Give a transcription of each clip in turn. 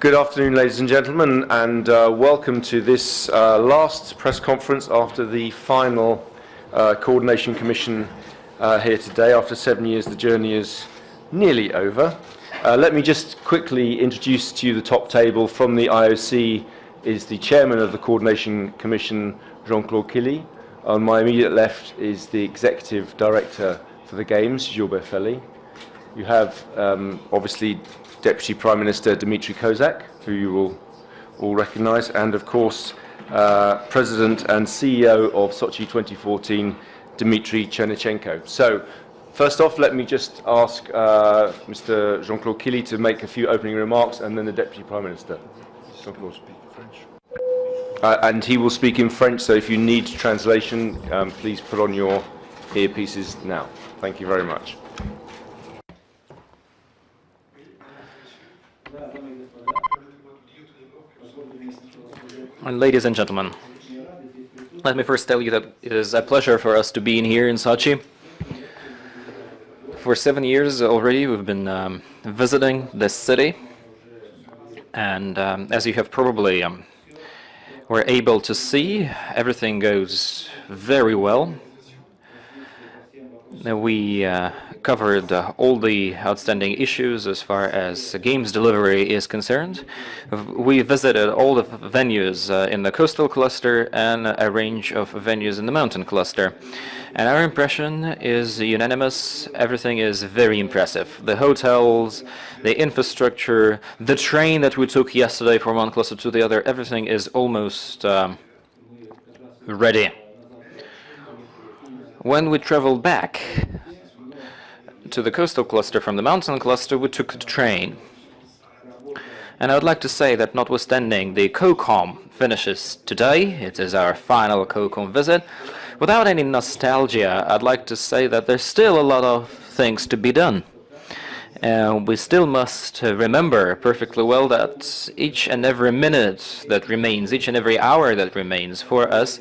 Good afternoon, ladies and gentlemen, and welcome to this last press conference after the final Coordination Commission here today. After 7 years, the journey is nearly over. Let me just quickly introduce to you the top table. From the IOC is the Chairman of the Coordination Commission, Jean-Claude Killy. On my immediate left is the Executive Director for the Games, Gilbert Felly. You have, obviously, Deputy Prime Minister Dmitry Kozak, who you will all recognise, and of course President and CEO of Sochi 2014, Dmitry Chernyshenko. So, first off, let me just ask Mr. Jean-Claude Killy to make a few opening remarks, and then the Deputy Prime Minister. Jean-Claude, speak French. And he will speak in French, so if you need translation, please put on your earpieces now. Thank you very much. Ladies and gentlemen, let me first tell you that it is a pleasure for us to be in here in Sochi. For 7 years already we've been visiting this city, and as you have probably were able to see, everything goes very well. We covered all the outstanding issues as far as games delivery is concerned. We visited all the venues in the coastal cluster and a range of venues in the mountain cluster. And our impression is unanimous. Everything is very impressive. The hotels, the infrastructure, the train that we took yesterday from one cluster to the other, everything is almost ready. When we traveled back to the coastal cluster from the mountain cluster, we took the train. And I would like to say that notwithstanding the COCOM finishes today, it is our final COCOM visit, without any nostalgia, I'd like to say that there's still a lot of things to be done. We still must remember perfectly well that each and every minute that remains, each and every hour that remains for us,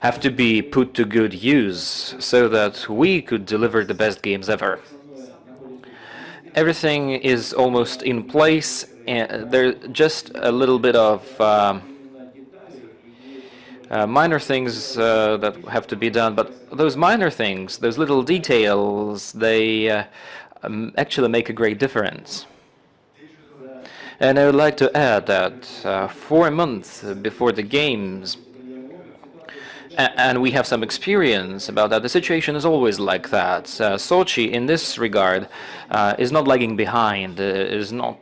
have to be put to good use so that we could deliver the best games ever. Everything is almost in place, and there's just a little bit of minor things that have to be done, but those minor things, those little details, they actually make a great difference. And I would like to add that 4 months before the games, and we have some experience about that. The situation is always like that. Sochi, in this regard, is not lagging behind, is not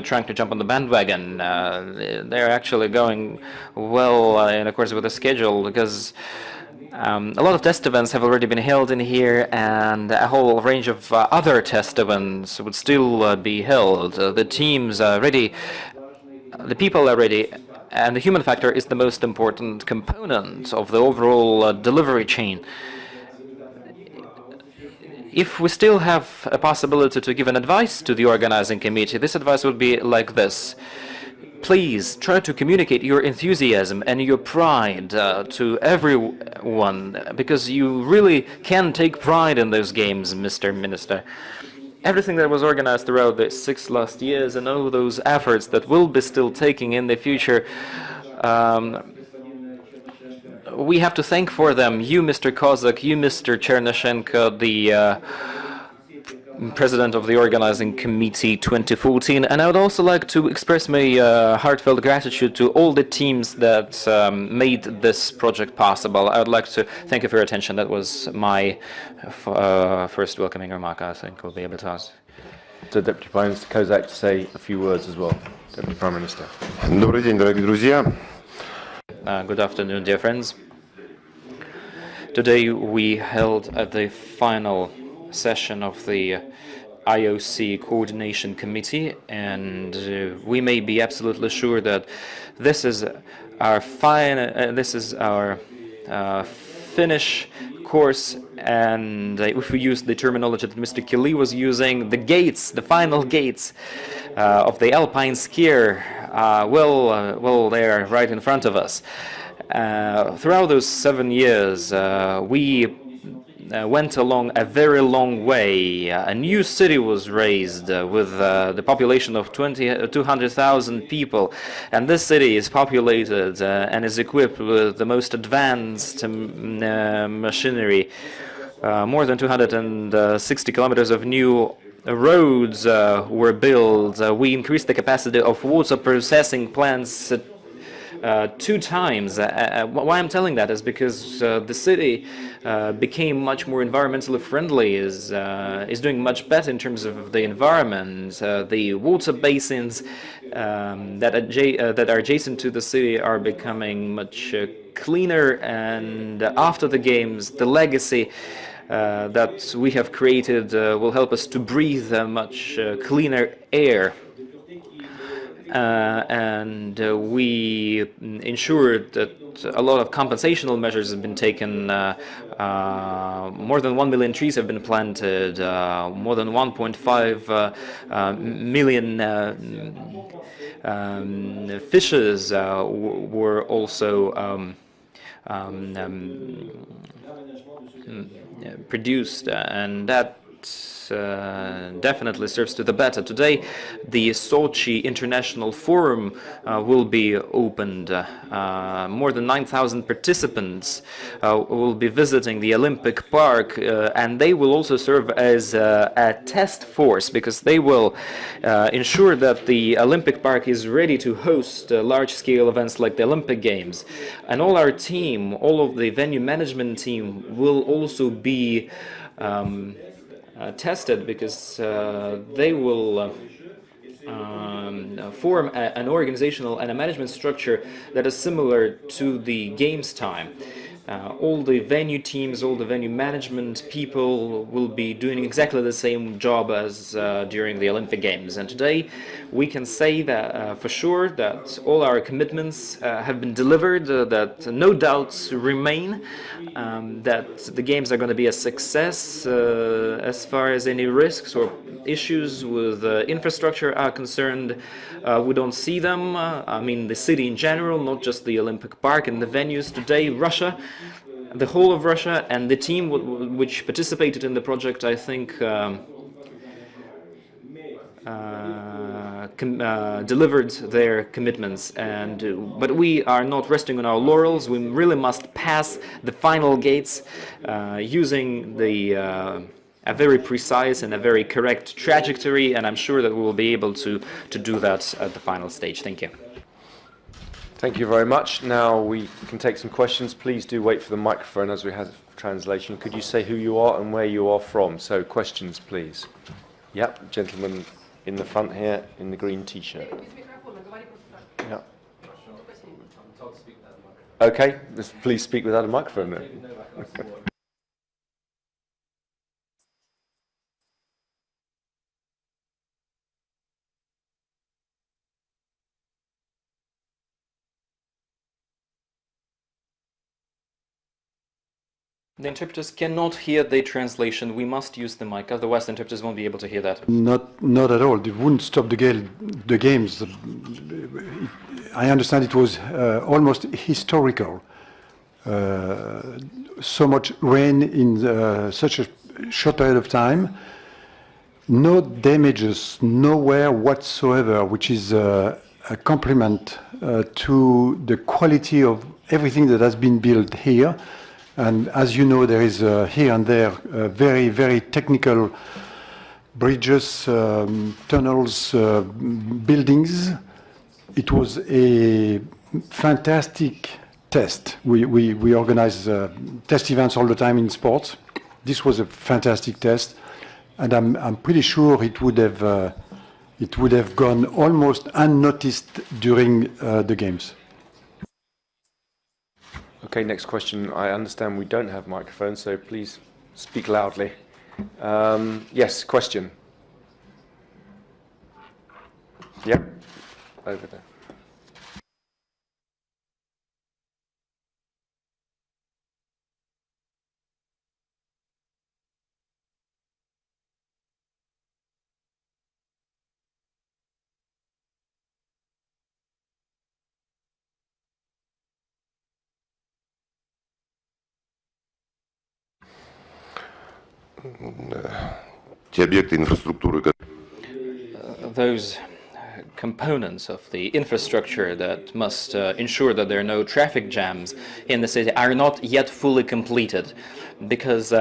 trying to jump on the bandwagon. They're actually going well in accordance with the schedule, because a lot of test events have already been held in here, and a whole range of other test events would still be held. The teams are ready, the people are ready, and the human factor is the most important component of the overall delivery chain. If we still have a possibility to give an advice to the organizing committee, this advice would be like this. Please try to communicate your enthusiasm and your pride to everyone, because you really can take pride in those games, Mr. Minister. Everything that was organized throughout the last 6 years, and all those efforts that will be still taking in the future, we have to thank for them. You, Mr. Kozak, you, Mr. Chernyshenko, the President of the Organizing Committee 2014, and I would also like to express my heartfelt gratitude to all the teams that made this project possible. I would like to thank you for your attention. That was my first welcoming remark. I think we'll be able to ask the Deputy Prime Minister Kozak to say a few words as well. Deputy Prime Minister. Добрый день, дорогие друзья. Good afternoon, dear friends. Today we held the final session of the IOC Coordination Committee, and we may be absolutely sure that this is our finish course. And if we use the terminology that Mr. Killy was using, the gates, the final gates of the alpine skier, well, they are right in front of us. Throughout those 7 years, we went along a very long way. A new city was raised with the population of 200,000 people, and this city is populated and is equipped with the most advanced machinery. More than 260 kilometers of new roads were built. We increased the capacity of water processing plants 2 times. Why I'm telling that is because the city became much more environmentally friendly, is doing much better in terms of the environment. The water basins that are adjacent to the city are becoming much cleaner, and after the games, the legacy that we have created will help us to breathe much cleaner air. And we ensured that a lot of compensational measures have been taken. More than 1 million trees have been planted. More than 1.5 million fishes were also produced, and that definitely serves to the better. Today, the Sochi International Forum will be opened. More than 9,000 participants will be visiting the Olympic Park, and they will also serve as a test force, because they will ensure that the Olympic Park is ready to host large-scale events like the Olympic Games. And all our team, all of the venue management team, will also be tested, because they will form an organizational and a management structure that is similar to the games time. All the venue teams, all the venue management people will be doing exactly the same job as during the Olympic Games. And today we can say that for sure that all our commitments have been delivered, that no doubts remain, that the games are going to be a success. As far as any risks or issues with infrastructure are concerned, we don't see them. I mean, the city in general, not just the Olympic Park and the venues. Today, Russia, the whole of Russia, and the team which participated in the project, I think, delivered their commitments. But we are not resting on our laurels. We really must pass the final gates using a very precise and a very correct trajectory, and I'm sure that we will be able to do that at the final stage. Thank you. Thank you very much. Now we can take some questions. Please do wait for the microphone as we have translation. Could you say who you are and where you are from? So questions, please. Yep, gentleman in the front here in the green T-shirt. Yeah. Okay, please speak without a microphone then. The interpreters cannot hear the translation. We must use the mic, otherwise the interpreters won't be able to hear that. Not at all. It wouldn't stop the games. I understand it was almost historical. So much rain in such a short period of time. No damages, nowhere whatsoever, which is a compliment to the quality of everything that has been built here. And as you know, there is here and there very, very technical bridges, tunnels, buildings. It was a fantastic test. We organize test events all the time in sports. This was a fantastic test, and I'm pretty sure it would have gone almost unnoticed during the games. Okay, next question. I understand we don't have microphones, so please speak loudly. Yes, question. Yep, over there. те объекты инфраструктуры, Those components of the infrastructure that must ensure that there are no traffic jams in the city are not yet fully completed, because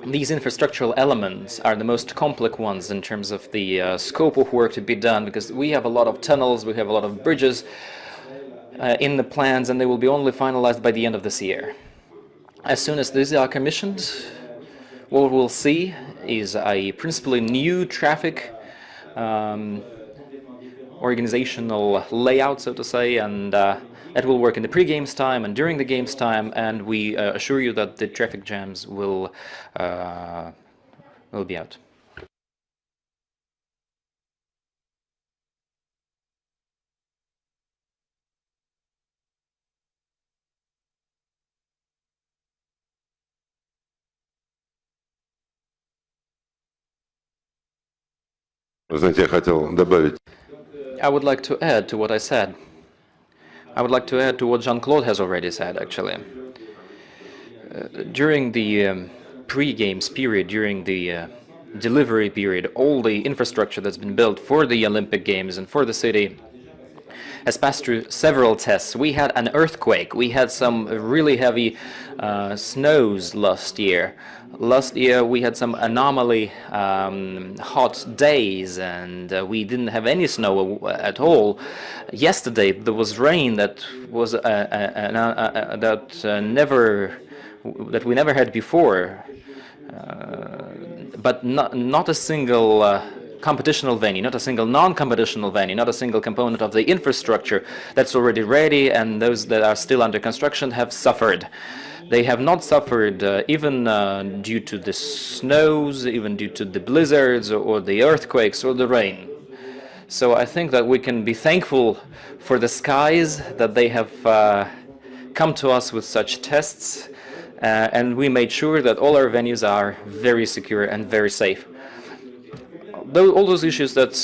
these infrastructural elements are the most complex ones in terms of the scope of work to be done, because we have a lot of tunnels, we have a lot of bridges in the plans, and they will be only finalized by the end of this year. As soon as these are commissioned, what we'll see is a principally new traffic organizational layout, so to say, and that will work in the pre-games time and during the games time, and we assure you that the traffic jams will be out. знаете, я хотел добавить. I would like to add to what I said. I would like to add to what Jean-Claude has already said, actually. During the pre-games period, during the delivery period, all the infrastructure that's been built for the Olympic Games and for the city has passed through several tests. We had an earthquake. We had some really heavy snows last year. Last year we had some anomaly hot days, and we didn't have any snow at all. Yesterday there was rain that was that we never had before, but not a single competitional venue, not a single non-competitional venue, not a single component of the infrastructure that's already ready and those that are still under construction have suffered. They have not suffered even due to the snows, even due to the blizzards or the earthquakes or the rain. So I think that we can be thankful for the skies that they have come to us with such tests, and we made sure that all our venues are very secure and very safe. All those issues that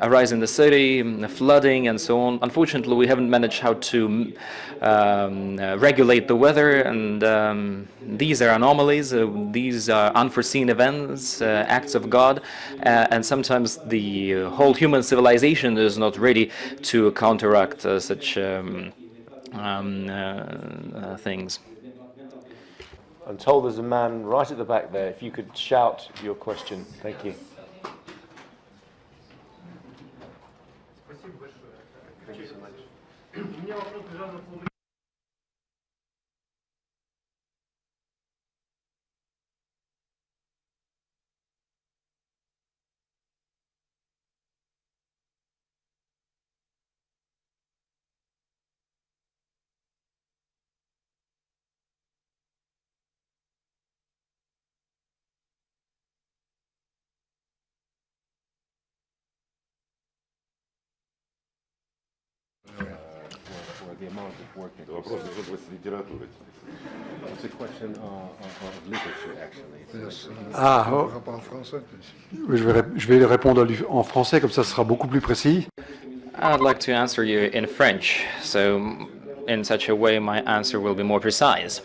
arise in the city, the flooding and so on, unfortunately we haven't managed how to regulate the weather, and these are anomalies, these are unforeseen events, acts of God, and sometimes the whole human civilization is not ready to counteract such things. I'm told there's a man right at the back there. If you could shout your question. Thank you. Thank you so much. The amount of work that Вопрос литературы. It's a question of literature, actually. Yes. Oh. Je vais répondre en français, comme ça ce sera beaucoup plus précis. I'd like to answer you in French, so in such a way my answer will be more precise.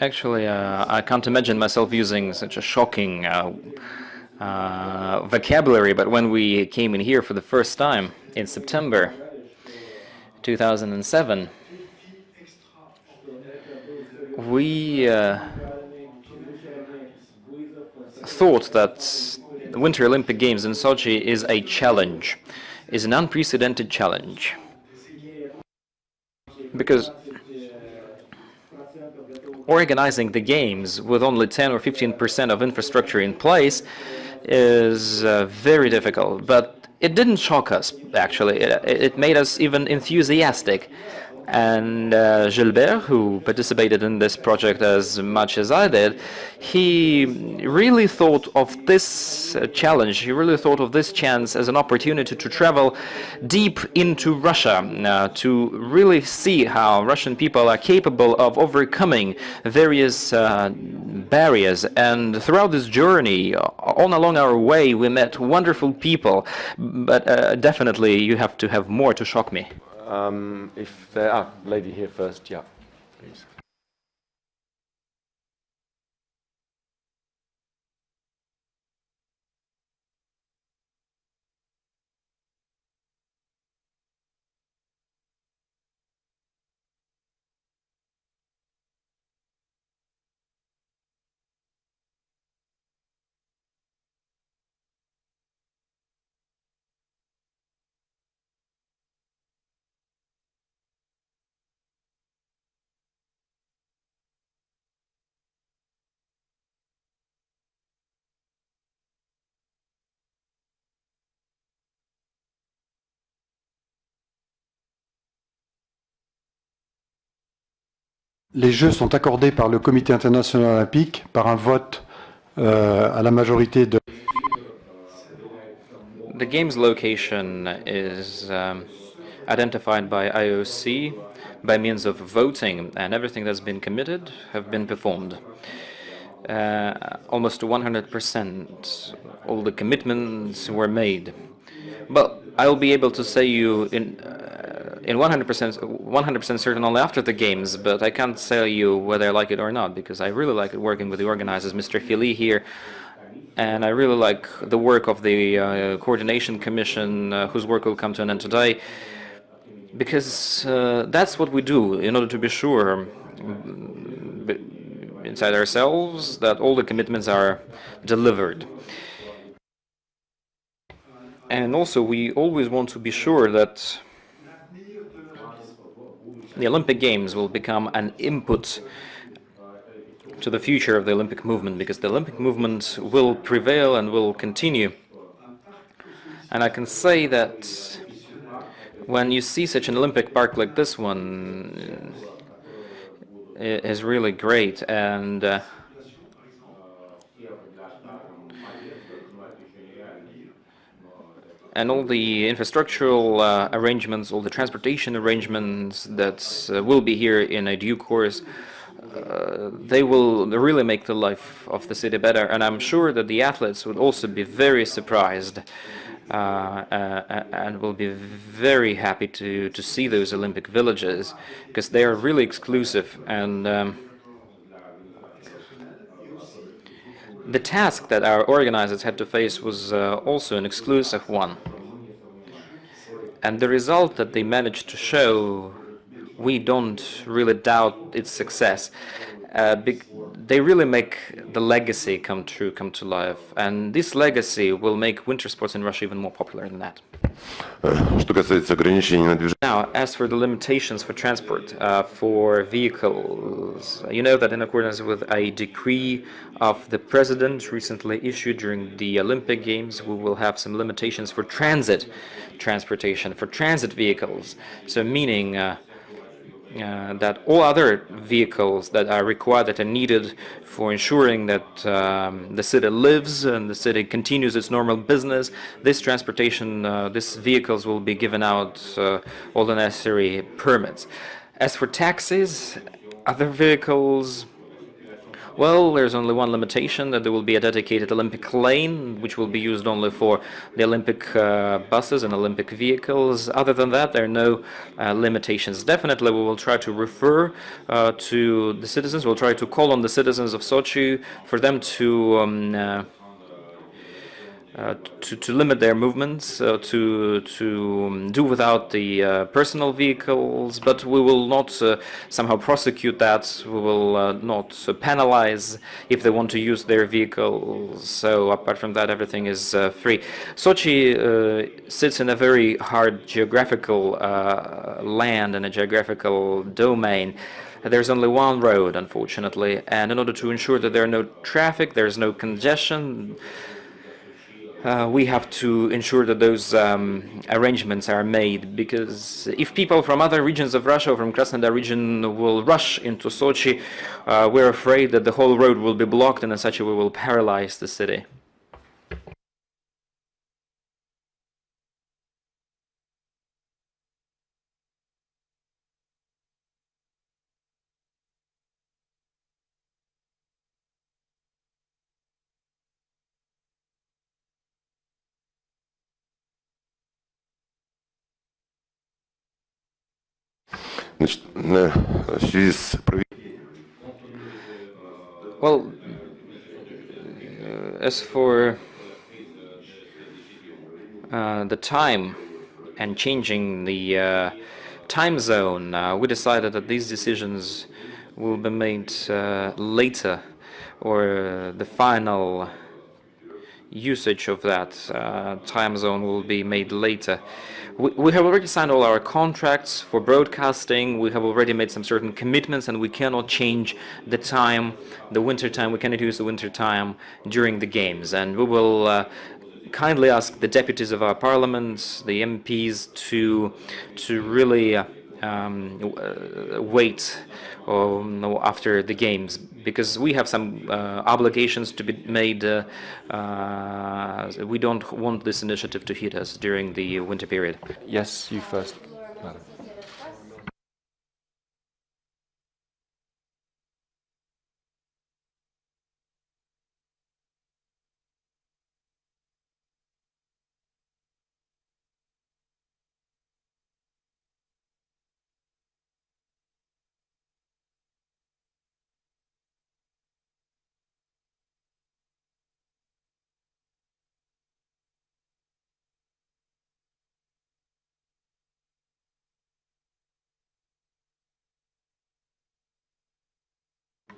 Actually, I can't imagine myself using such a shocking vocabulary, but when we came in here for the first time in September 2007, we thought that the Winter Olympic Games in Sochi is a challenge, is an unprecedented challenge, because organizing the games with only 10 or 15% of infrastructure in place is very difficult. But it didn't shock us, actually. It made us even enthusiastic. And Gilbert, who participated in this project as much as I did, he really thought of this challenge, he really thought of this chance as an opportunity to travel deep into Russia, to really see how Russian people are capable of overcoming various barriers. And throughout this journey, all along our way, we met wonderful people, but definitely you have to have more to shock me. If there, lady here first, yeah. please. Les Jeux sont accordés par le Comité international olympique par un vote à la majorité de... The game's location is identified by IOC by means of voting, and everything that's been committed have been performed. Almost 100%, all the commitments were made. But I'll be able to say you in 100% certain only after the games, but I can't tell you whether I like it or not, because I really like working with the organizers, Mr. Philly here, and I really like the work of the Coordination Commission, whose work will come to an end today, because that's what we do in order to be sure inside ourselves that all the commitments are delivered. And also we always want to be sure that the Olympic Games will become an input to the future of the Olympic movement, because the Olympic movement will prevail and will continue. And I can say that when you see such an Olympic park like this one, it is really great. And all the infrastructural arrangements, all the transportation arrangements that will be here in a due course, they will really make the life of the city better. And I'm sure that the athletes would also be very surprised and will be very happy to see those Olympic villages, because they are really exclusive. And the task that our organizers had to face was also an exclusive one. And the result that they managed to show, we don't really doubt its success. They really make the legacy come true, come to life. And this legacy will make winter sports in Russia even more popular than that. Что касается ограничений на движение, Now, as for the limitations for transport, for vehicles, you know that in accordance with a decree of the president recently issued during the Olympic Games, we will have some limitations for transit transportation, for transit vehicles. So meaning that all other vehicles that are required, that are needed for ensuring that the city lives and the city continues its normal business, this transportation, these vehicles will be given out all the necessary permits. As for taxis, other vehicles, well, there's only one limitation, that there will be a dedicated Olympic lane, which will be used only for the Olympic buses and Olympic vehicles. Other than that, there are no limitations. Definitely, we will try to refer to the citizens. We'll try to call on the citizens of Sochi for them to limit their movements, to do without the personal vehicles, but we will not somehow prosecute that. We will not penalize if they want to use their vehicles. So apart from that, everything is free. Sochi sits in a very hard geographical land and a geographical domain. There's only one road, unfortunately, and in order to ensure that there are no traffic, there's no congestion, we have to ensure that those arrangements are made, because if people from other regions of Russia, from Krasnodar region, will rush into Sochi, we're afraid that the whole road will be blocked, and in such a way will paralyze the city. Значит, в связи с Well, as for the time and changing the time zone, we decided that these decisions will be made later, or the final usage of that time zone will be made later. We have already signed all our contracts for broadcasting. We have already made some certain commitments, and we cannot change the time, the winter time. We cannot use the winter time during the games, and we will kindly ask the deputies of our parliament, the MPs, to really wait after the games, because we have some obligations to be made. We don't want this initiative to hit us during the winter period. Yes, you first, madam.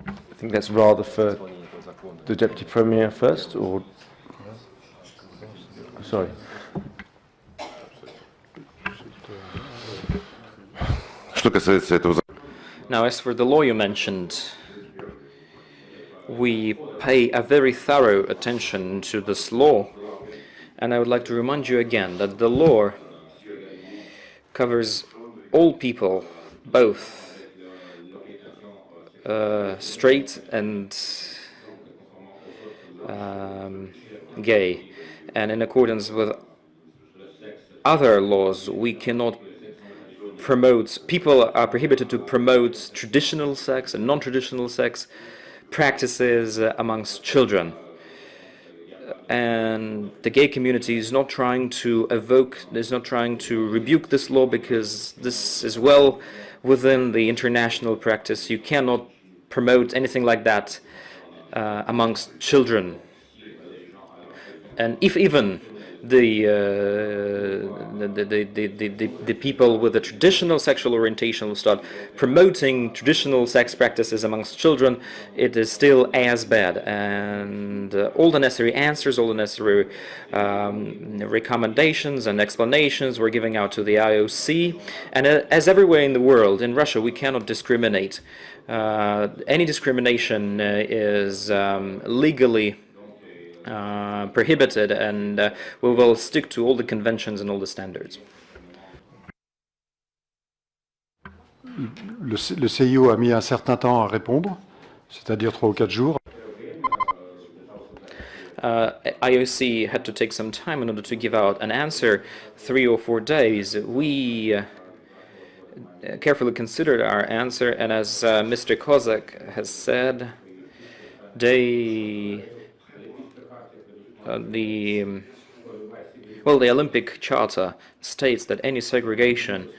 I think that's rather for the Deputy Premier first, or... Sorry. Что касается этого Now, as for the law you mentioned, we pay a very thorough attention to this law, and I would like to remind you again that the law covers all people, both straight and gay, and in accordance with other laws, we cannot promote, people are prohibited to promote traditional sex and non-traditional sex practices amongst children. And the gay community is not trying to rebuke this law, because this is well within the international practice. You cannot promote anything like that amongst children. And if even the people with a traditional sexual orientation will start promoting traditional sex practices amongst children, it is still as bad. And all the necessary answers, all the necessary recommendations and explanations we're giving out to the IOC. And as everywhere in the world, in Russia, we cannot discriminate. Any discrimination is legally prohibited, and we will stick to all the conventions and all the standards. Le CIO a mis un certain temps à répondre, c'est-à-dire 3 ou 4 jours. IOC had to take some time in order to give out an answer, 3 or 4 days. We carefully considered our answer, and as Mr. Kozak has said, the Olympic Charter states that any segregation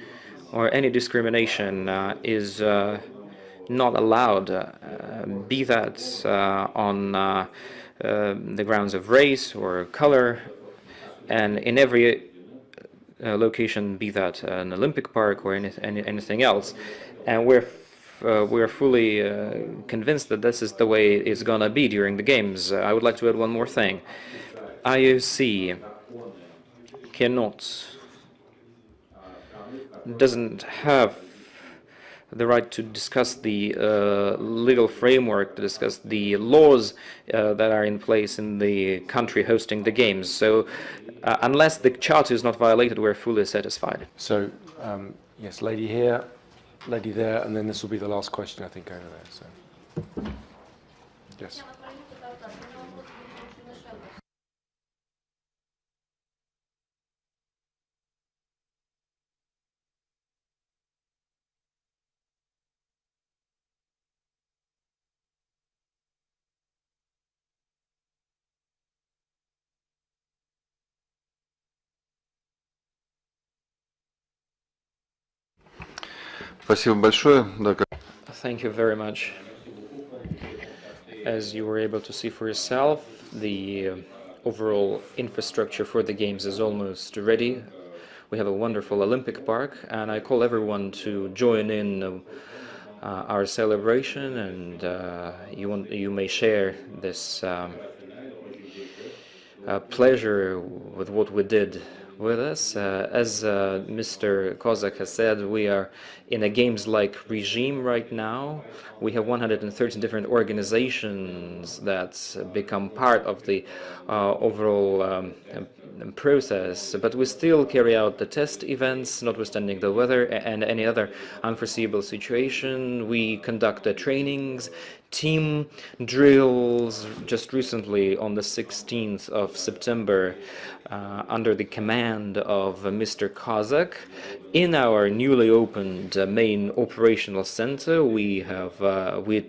or any discrimination is not allowed, be that on the grounds of race or color, and in every location, be that an Olympic park or anything else. And we're fully convinced that this is the way it's gonna be during the games. I would like to add one more thing. IOC doesn't have the right to discuss the legal framework, to discuss the laws that are in place in the country hosting the games. So unless the charter is not violated, we're fully satisfied. So, yes, lady here, lady there, and then this will be the last question, I think, over there. So, yes. Спасибо большое. Да, Thank you very much. As you were able to see for yourself, the overall infrastructure for the Games is almost ready. We have a wonderful Olympic park, and I call everyone to join in our celebration, and you may share this pleasure with what we did with us. As Mr. Kozak has said, we are in a games-like regime right now. We have 130 different organizations that become part of the overall process, but we still carry out the test events, notwithstanding the weather and any other unforeseeable situation. We conduct the trainings, team drills. Just recently, on the 16th of September, under the command of Mr. Kozak, in our newly opened main operational center, we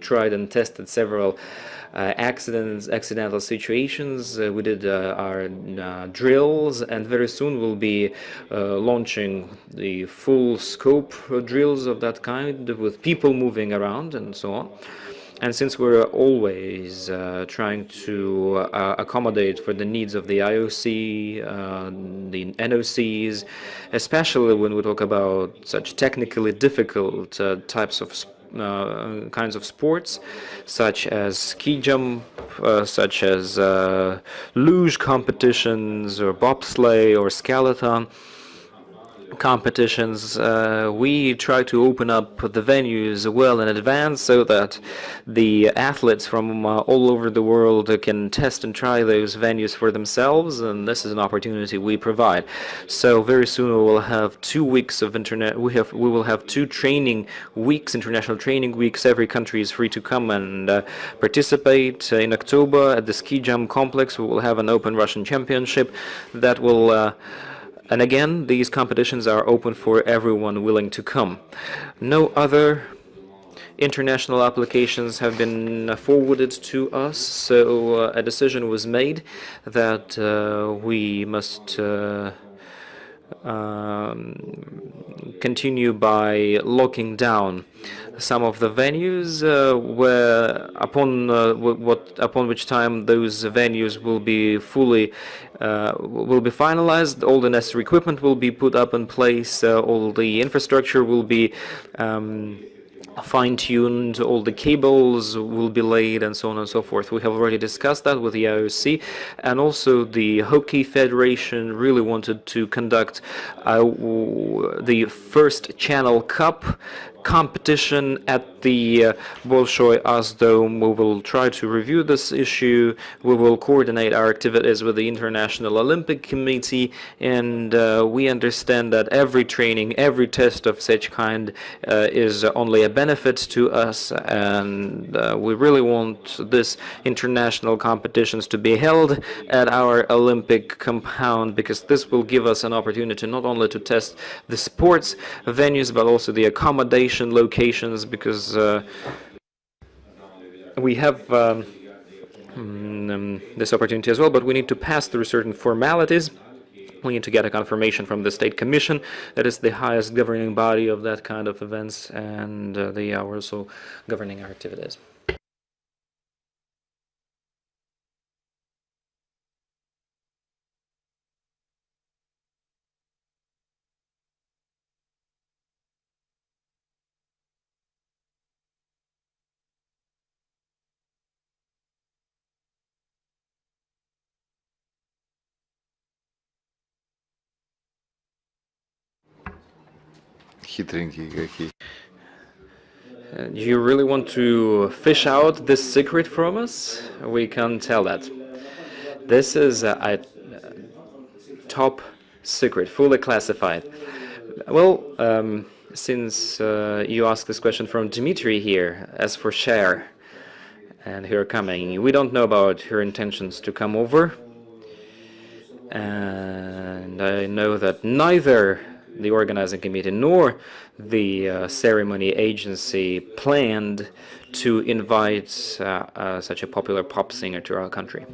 tried and tested several accidental situations. We did our drills, and very soon we'll be launching the full scope drills of that kind with people moving around and so on. And since we're always trying to accommodate for the needs of the IOC, the NOCs, especially when we talk about such technically difficult types of kinds of sports, such as ski jump, such as luge competitions, or bobsleigh, or skeleton competitions, we try to open up the venues well in advance so that the athletes from all over the world can test and try those venues for themselves, and this is an opportunity we provide. So very soon we will have 2 weeks of we will have 2 training weeks, international training weeks. Every country is free to come and participate. In October at the ski jump complex we will have an open Russian championship that will and again, these competitions are open for everyone willing to come. No other international applications have been forwarded to us, so a decision was made that we must continue by locking down some of the venues, upon which time those venues will be fully finalized. All the necessary equipment will be put up in place. All the infrastructure will be fine-tuned, all the cables will be laid, and so on and so forth. We have already discussed that with the IOC, and also the Hockey Federation really wanted to conduct the first Channel Cup competition at the Bolshoi Dome. We will try to review this issue. We will coordinate our activities with the International Olympic Committee, and we understand that every training, every test of such kind is only a benefit to us, and we really want this international competitions to be held at our Olympic compound, because this will give us an opportunity not only to test the sports venues but also the accommodation locations, because we have this opportunity as well, but we need to pass through certain formalities. We need to get a confirmation from the State Commission, that is the highest governing body of that kind of events, and they are also governing our activities. Хитренькие какие. Do you really want to fish out this secret from us? We can't tell that. This is a top secret, fully classified. Well, since you asked this question from Dmitry here, as for Cher and her coming, we don't know about her intentions to come over. And I know that neither the organizing committee nor the ceremony agency planned to invite such a popular pop singer to our country.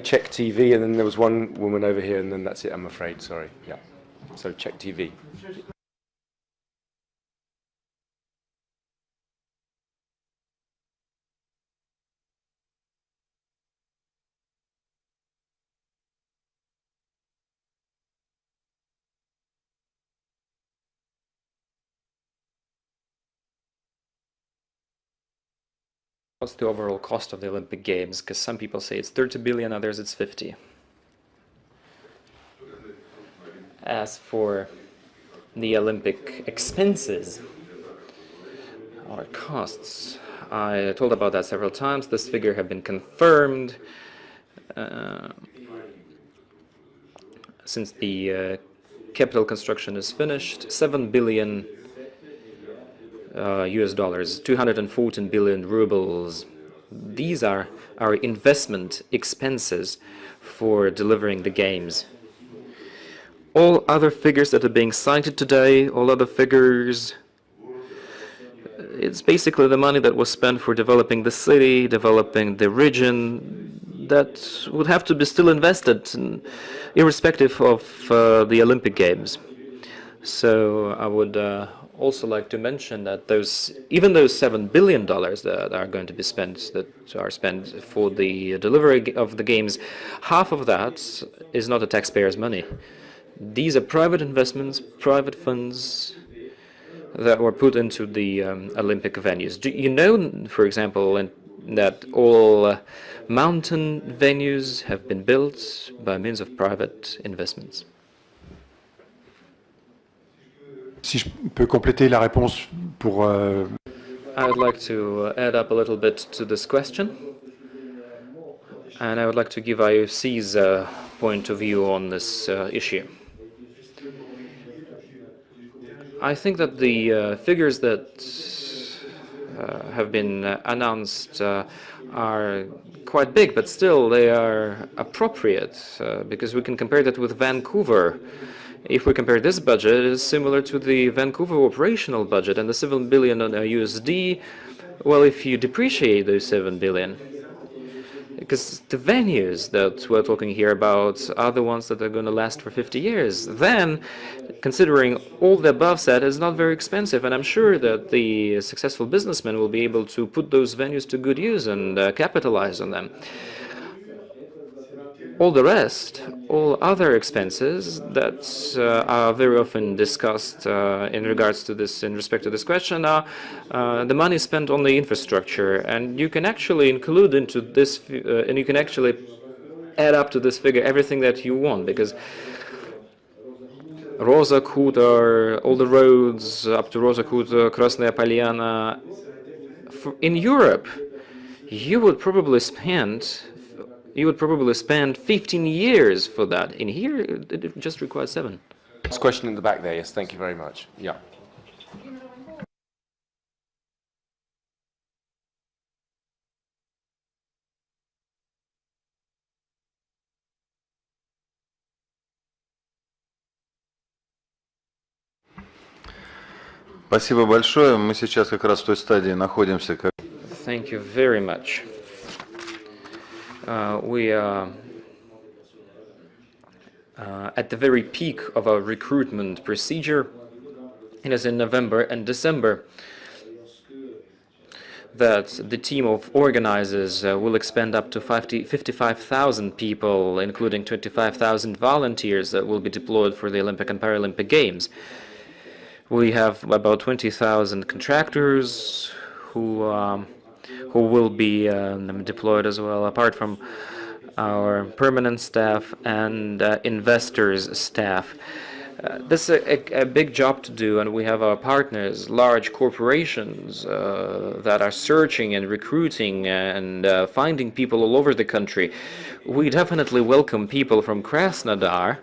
Check TV, and then there was one woman over here, and then that's it, I'm afraid. Sorry. Yeah. So check TV. What's the overall cost of the Olympic Games? Because some people say it's 30 billion, others it's 50. As for the Olympic expenses or costs, I told about that several times. This figure have been confirmed since the capital construction is finished. 7 billion US dollars, 214 billion rubles. These are our investment expenses for delivering the games. All other figures that are being cited today, all other figures, it's basically the money that was spent for developing the city, developing the region, that would have to be still invested, irrespective of the Olympic Games. So I would also like to mention that even those $7 billion that are going to be spent, that are spent for the delivery of the games, half of that is not the taxpayers' money. These are private investments, private funds that were put into the Olympic venues. Do you know, for example, that all mountain venues have been built by means of private investments? Si je peux compléter la réponse pour... I would like to add up a little bit to this question, and I would like to give IOC's point of view on this issue. I think that the figures that have been announced are quite big, but still they are appropriate because we can compare that with Vancouver. If we compare this budget, it is similar to the Vancouver operational budget, and the 7 billion on USD, well, if you depreciate those 7 billion, because the venues that we're talking here about are the ones that are going to last for 50 years, then, considering all the above said, is not very expensive, and I'm sure that the successful businessmen will be able to put those venues to good use and capitalize on them. All the rest, all other expenses that are very often discussed in regards to this, in respect to this question, are the money spent on the infrastructure, and you can actually include into this, and you can actually add up to this figure everything that you want, because Rosa Khutor, all the roads up to Rosa Khutor, Krasnaya Polyana, in Europe, you would probably spend 15 years for that. In here, it just requires 7. Last question in the back there. Yes, thank you very much. Yeah. Спасибо большое. Мы сейчас как раз в той стадии находимся, как... Thank you very much. We are at the very peak of our recruitment procedure. It is in November and December that the team of organizers will expand up to 55,000 people, including 25,000 volunteers that will be deployed for the Olympic and Paralympic Games. We have about 20,000 contractors who will be deployed as well, apart from our permanent staff and investors' staff. This is a big job to do, and we have our partners, large corporations that are searching and recruiting and finding people all over the country. We definitely welcome people from Krasnodar,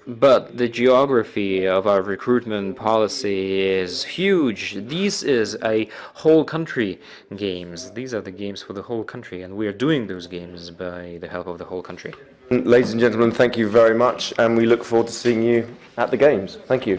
but the geography of our recruitment policy is huge. This is a whole country games. These are the games for the whole country, and we are doing those games by the help of the whole country. Ladies and gentlemen, thank you very much, and we look forward to seeing you at the Games. Thank you.